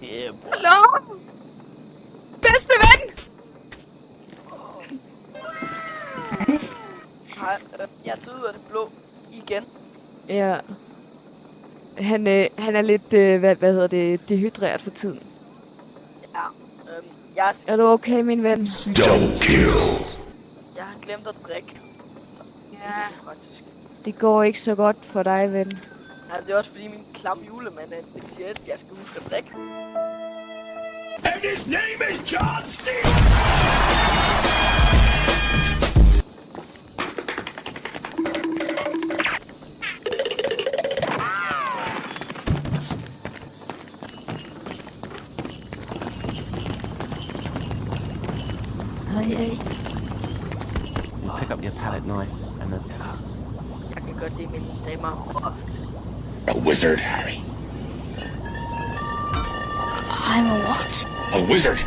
Yeah, boy. Hallo? Bedste ven! Hej, jeg døde af det blå igen. Ja. Han er lidt, hvad hedder det, dehydreret for tiden. Ja, jeg Er du okay, min ven? Double kill. har glemt at drikke. Ja. Faktisk. Det går ikke så godt for dig, ven. Ja, det er også fordi min klamme julemand siger, at jeg skal huske at drikke. And his name is John C. Hej. You pick up your palette knife and then... Jeg kan gøre det, mine damer og herrer. A wizard, Harry. I'm a what? A wizard.